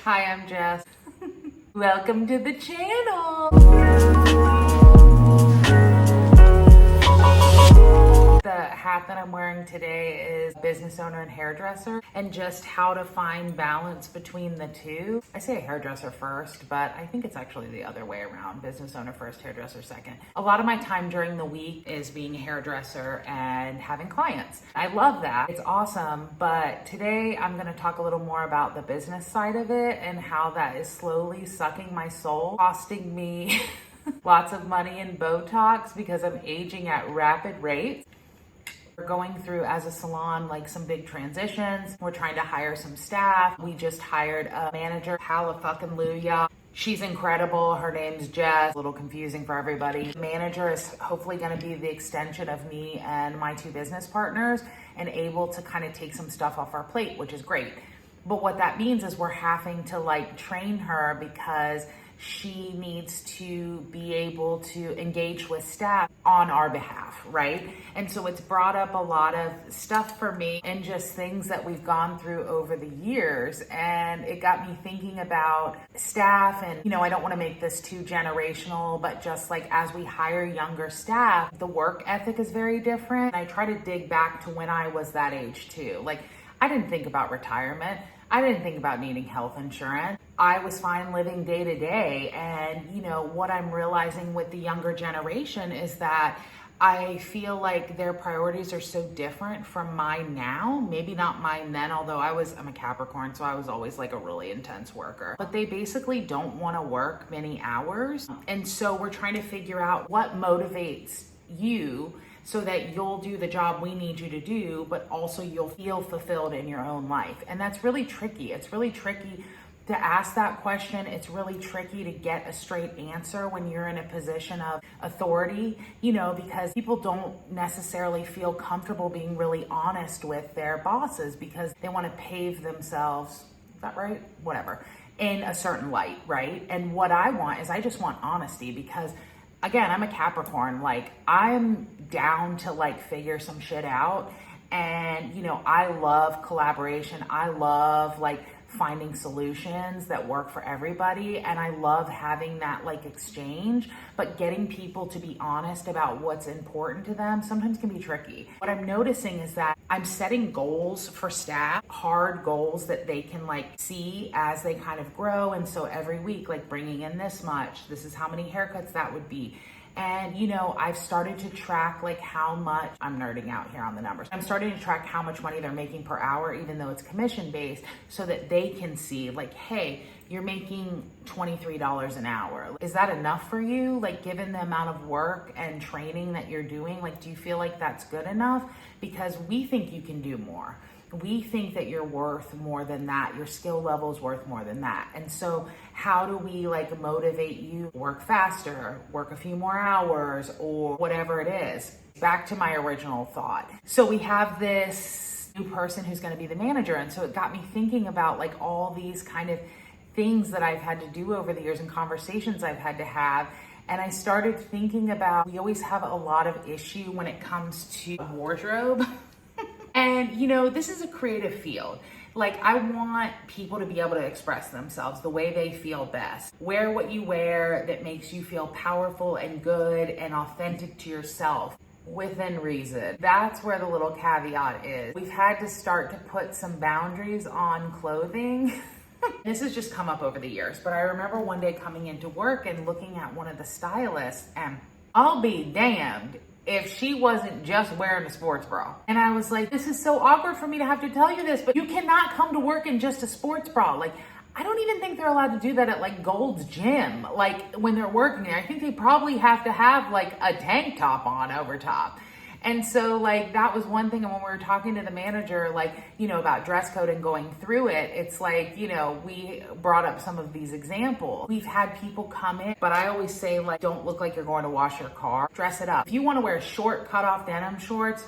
Hi, I'm Jess. Welcome to the channel. The hat that I'm wearing today is business owner and hairdresser, and just how to find balance between the two. I say hairdresser first, but I think it's actually the other way around. Business owner first, hairdresser second. A lot of my time during the week is being a hairdresser and having clients. I love that. It's awesome. But today I'm going to talk a little more about the business side of it and how that is slowly sucking my soul, costing me lots of money in Botox because I'm aging at rapid rates. We're going through as a salon like some big transitions. We're trying to hire some staff. We just hired a manager, hallelujah. She's incredible. Her name's Jess. A little confusing for everybody. The manager is hopefully going to be the extension of me and my two business partners and able to kind of take some stuff off our plate, which is great. But what that means is we're having to like train her because she needs to be able to engage with staff on our behalf, right? And so it's brought up a lot of stuff for me and just things that we've gone through over the years. And it got me thinking about staff and, I don't want to make this too generational, but just like as we hire younger staff, the work ethic is very different. I try to dig back to when I was that age too. Like I didn't think about retirement. I didn't think about needing health insurance. I was fine living day to day. And, what I'm realizing with the younger generation is that I feel like their priorities are so different from mine now. Maybe not mine then, although I'm a Capricorn, so I was always like a really intense worker. But they basically don't want to work many hours. And so we're trying to figure out what motivates you so that you'll do the job we need you to do, but also you'll feel fulfilled in your own life. And that's really tricky. It's really tricky to ask that question. It's really tricky to get a straight answer when you're in a position of authority, because people don't necessarily feel comfortable being really honest with their bosses because they want to pave themselves, is that right? Whatever, in a certain light, right? And what I want is I just want honesty because again, I'm a Capricorn. Like I'm down to like figure some shit out. And, I love collaboration. I love like finding solutions that work for everybody. And I love having that like exchange, but getting people to be honest about what's important to them sometimes can be tricky. What I'm noticing is that I'm setting goals for staff, hard goals that they can like see as they kind of grow. And so every week, like bringing in this much, this is how many haircuts that would be. And, I've started to track like how much, I'm nerding out here on the numbers. I'm starting to track how much money they're making per hour, even though it's commission based, so that they can see like, hey, you're making $23 an hour. Is that enough for you? Like given the amount of work and training that you're doing, like, do you feel like that's good enough? Because we think you can do more. We think that you're worth more than that. Your skill level is worth more than that. And so how do we like motivate you to work faster, work a few more hours, or whatever it is? Back to my original thought. So we have this new person who's going to be the manager. And so it got me thinking about like all these kind of things that I've had to do over the years and conversations I've had to have. And I started thinking about, we always have a lot of issue when it comes to wardrobe. And, this is a creative field. Like, I want people to be able to express themselves the way they feel best. Wear what you wear that makes you feel powerful and good and authentic to yourself within reason. That's where the little caveat is. We've had to start to put some boundaries on clothing. This has just come up over the years, but I remember one day coming into work and looking at one of the stylists, and I'll be damned if she wasn't just wearing a sports bra. And I was like, this is so awkward for me to have to tell you this, but you cannot come to work in just a sports bra. Like, I don't even think they're allowed to do that at like Gold's Gym. Like when they're working there, I think they probably have to have like a tank top on over top. And so like, that was one thing. And when we were talking to the manager, like, about dress code and going through it, it's like, we brought up some of these examples. We've had people come in, but I always say like, don't look like you're going to wash your car. Dress it up. If you want to wear short cut off denim shorts,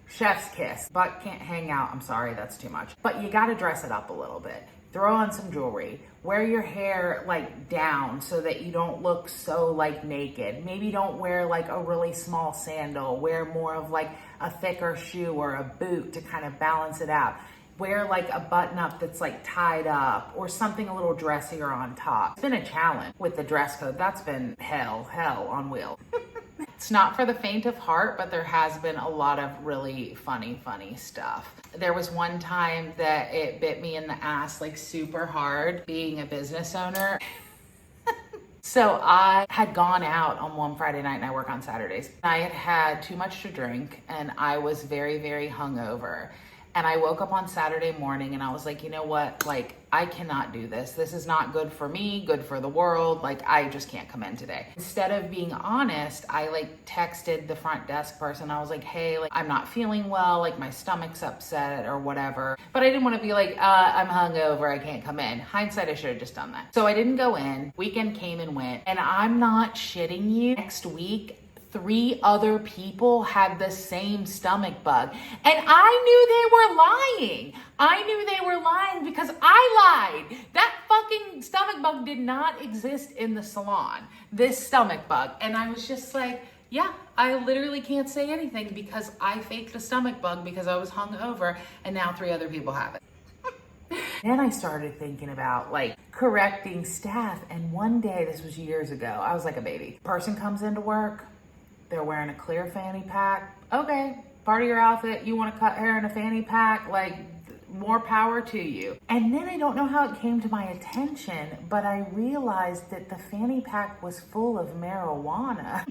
chef's kiss. Butt can't hang out. I'm sorry, that's too much. But you got to dress it up a little bit. Throw on some jewelry, wear your hair like down so that you don't look so like naked. Maybe don't wear like a really small sandal, wear more of like a thicker shoe or a boot to kind of balance it out. wear like a button up that's like tied up or something a little dressier on top. It's been a challenge with the dress code. That's been hell on wheels. It's not for the faint of heart, but there has been a lot of really funny stuff. There was one time that it bit me in the ass like super hard being a business owner. So I had gone out on one Friday night and I work on Saturdays. I had had too much to drink and I was very hungover. And I woke up on Saturday morning and I was like, you know what? Like, I cannot do this. This is not good for me, good for the world. Like, I just can't come in today. Instead of being honest, I like texted the front desk person. I was like, hey, like, I'm not feeling well. Like, my stomach's upset or whatever. But I didn't want to be like, I'm hungover. I can't come in. Hindsight, I should have just done that. So I didn't go in. Weekend came and went. And I'm not shitting you. Next week, 3 other people had the same stomach bug. And I knew they were lying. I knew they were lying because I lied. That fucking stomach bug did not exist in the salon. This stomach bug. And I was just like, yeah, I literally can't say anything because I faked the stomach bug because I was hungover and now 3 other people have it. Then I started thinking about like correcting staff. And one day, this was years ago, I was like a baby. Person comes into work. They're wearing a clear fanny pack. Okay, part of your outfit, you want to cut hair in a fanny pack, like more power to you. And then I don't know how it came to my attention, but I realized that the fanny pack was full of marijuana.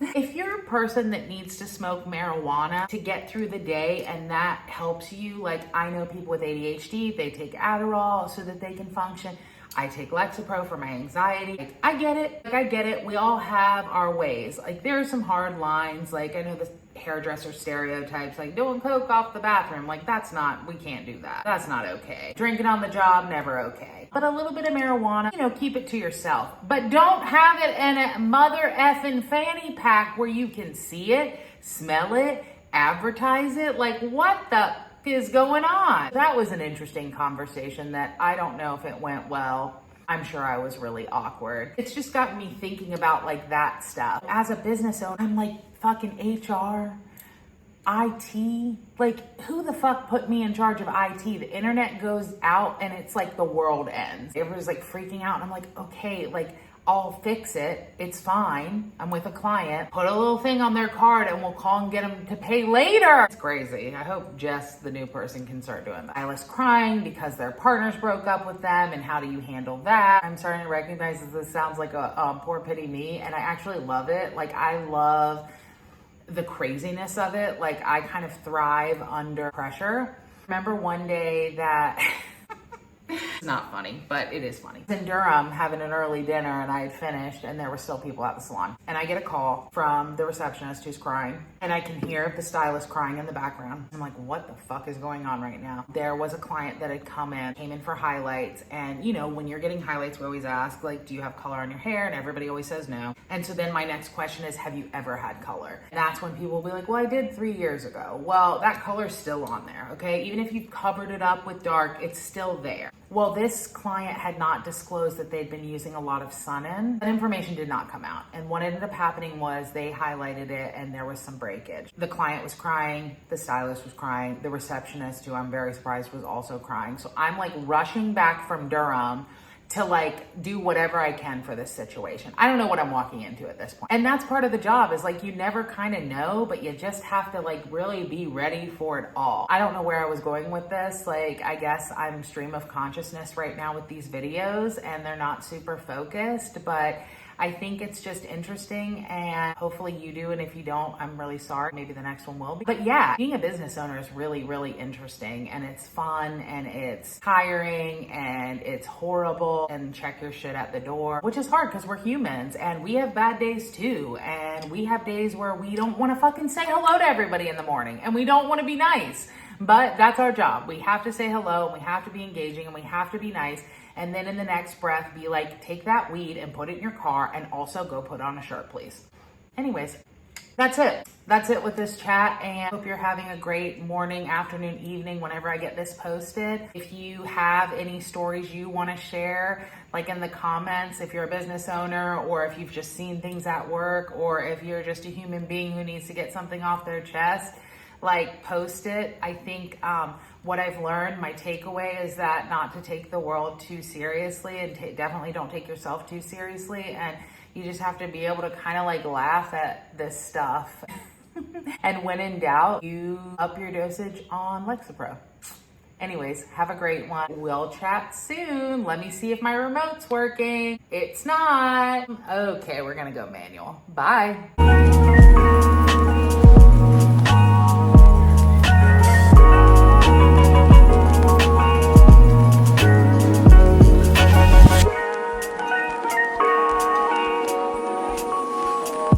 If you're a person that needs to smoke marijuana to get through the day and that helps you, like I know people with ADHD, they take Adderall so that they can function. I take Lexapro for my anxiety. Like, I get it. We all have our ways. Like, there are some hard lines. Like, I know the hairdresser stereotypes, like doing coke off the bathroom. Like, we can't do that. That's not okay. Drinking on the job, never okay. But a little bit of marijuana, keep it to yourself. But don't have it in a mother effing fanny pack where you can see it, smell it, advertise it. Like, what the is going on? That was an interesting conversation that I don't know if it went well. I'm sure I was really awkward. It's just gotten me thinking about like that stuff. As a business owner, I'm like fucking HR, IT. Like, who the fuck put me in charge of IT? The internet goes out and it's like the world ends. Everybody's like freaking out and I'm like, okay, like I'll fix it. It's fine. I'm with a client. Put a little thing on their card and we'll call and get them to pay later. It's crazy. I hope Jess, the new person, can start doing that. Stylist crying because their partners broke up with them, and how do you handle that? I'm starting to recognize that this sounds like a poor pity me, and I actually love it. Like, I love the craziness of it. Like, I kind of thrive under pressure. Remember one day that... It's not funny, but it is funny. I was in Durham having an early dinner and I had finished and there were still people at the salon. And I get a call from the receptionist who's crying and I can hear the stylist crying in the background. I'm like, what the fuck is going on right now? There was a client that had came in for highlights. And when you're getting highlights, we always ask, like, do you have color on your hair? And everybody always says no. And so then my next question is, have you ever had color? And that's when people will be like, well, I did 3 years ago. Well, that color's still on there, okay? Even if you've covered it up with dark, it's still there. Well, this client had not disclosed that they'd been using a lot of sun-in. That information did not come out. And what ended up happening was they highlighted it and there was some breakage. The client was crying, the stylist was crying, the receptionist, who I'm very surprised was also crying. So I'm like rushing back from Durham to like do whatever I can for this situation. I don't know what I'm walking into at this point. And that's part of the job, is like you never kind of know, but you just have to like really be ready for it all. I don't know where I was going with this. Like, I guess I'm stream of consciousness right now with these videos and they're not super focused, but I think it's just interesting and hopefully you do. And if you don't, I'm really sorry. Maybe the next one will be. But yeah, being a business owner is really, really interesting and it's fun and it's tiring and it's horrible, and check your shit at the door, which is hard because we're humans and we have bad days too. And we have days where we don't want to fucking say hello to everybody in the morning and we don't want to be nice, but that's our job. We have to say hello and we have to be engaging and we have to be nice. And then in the next breath, be like, take that weed and put it in your car and also go put on a shirt, please. Anyways, that's it. That's it with this chat, and I hope you're having a great morning, afternoon, evening whenever I get this posted. If you have any stories you want to share, like in the comments, if you're a business owner or if you've just seen things at work or if you're just a human being who needs to get something off their chest, like post it. I think what I've learned, my takeaway is that not to take the world too seriously, and definitely don't take yourself too seriously. And you just have to be able to kind of like laugh at this stuff. And when in doubt, you up your dosage on Lexapro. Anyways, have a great one. We'll chat soon. Let me see if my remote's working. It's not. Okay, we're gonna go manual. Bye.